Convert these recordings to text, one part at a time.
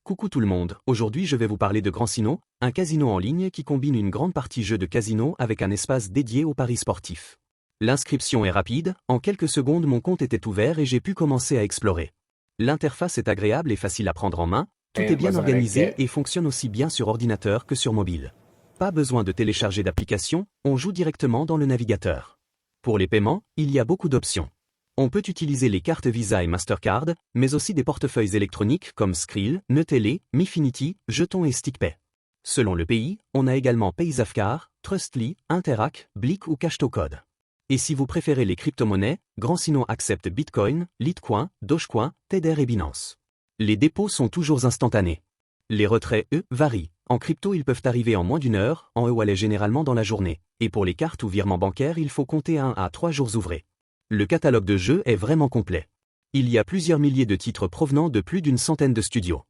Coucou tout le monde, aujourd'hui je vais vous parler de Grancino, un casino en ligne qui combine une grande partie jeu de casino avec un espace dédié aux paris sportifs. L'inscription est rapide, en quelques secondes mon compte était ouvert et j'ai pu commencer à explorer. L'interface est agréable et facile à prendre en main, tout est bien organisé et fonctionne aussi bien sur ordinateur que sur mobile. Pas besoin de télécharger d'application, on joue directement dans le navigateur. Pour les paiements, il y a beaucoup d'options. On peut utiliser les cartes Visa et Mastercard, mais aussi des portefeuilles électroniques comme Skrill, Neteller, Mifinity, Jetons et StickPay. Selon le pays, on a également Paysafcar, Trustly, Interac, Blick ou Cash2Code. Et si vous préférez les crypto-monnaies, Grancino accepte Bitcoin, Litecoin, Dogecoin, Tether et Binance. Les dépôts sont toujours instantanés. Les retraits, eux, varient. En crypto, ils peuvent arriver en moins d'une heure, en e-wallet généralement dans la journée. Et pour les cartes ou virements bancaires, il faut compter 1 à 3 jours ouvrés. Le catalogue de jeux est vraiment complet. Il y a plusieurs milliers de titres provenant de plus d'une centaine de studios.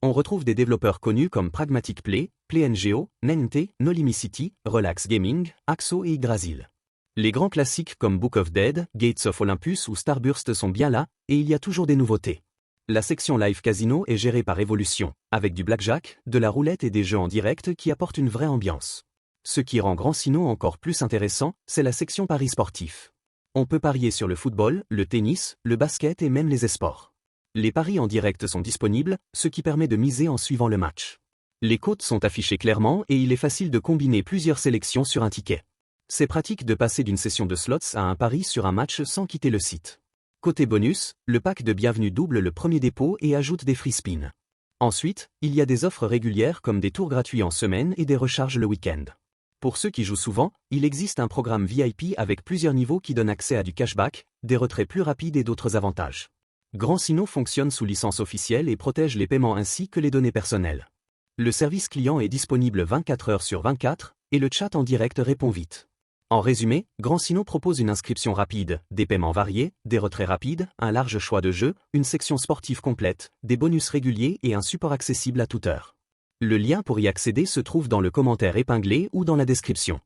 On retrouve des développeurs connus comme Pragmatic Play, PlayNGO, Nente, Nolimicity, Relax Gaming, Axo et Yggdrasil. Les grands classiques comme Book of Dead, Gates of Olympus ou Starburst sont bien là, et il y a toujours des nouveautés. La section Live Casino est gérée par Evolution, avec du blackjack, de la roulette et des jeux en direct qui apportent une vraie ambiance. Ce qui rend Grancino encore plus intéressant, c'est la section paris sportifs. On peut parier sur le football, le tennis, le basket et même les esports. Les paris en direct sont disponibles, ce qui permet de miser en suivant le match. Les cotes sont affichées clairement et il est facile de combiner plusieurs sélections sur un ticket. C'est pratique de passer d'une session de slots à un pari sur un match sans quitter le site. Côté bonus, le pack de bienvenue double le premier dépôt et ajoute des free spins. Ensuite, il y a des offres régulières comme des tours gratuits en semaine et des recharges le week-end. Pour ceux qui jouent souvent, il existe un programme VIP avec plusieurs niveaux qui donne accès à du cashback, des retraits plus rapides et d'autres avantages. Grancino fonctionne sous licence officielle et protège les paiements ainsi que les données personnelles. Le service client est disponible 24 heures sur 24 et le chat en direct répond vite. En résumé, Grancino propose une inscription rapide, des paiements variés, des retraits rapides, un large choix de jeux, une section sportive complète, des bonus réguliers et un support accessible à toute heure. Le lien pour y accéder se trouve dans le commentaire épinglé ou dans la description.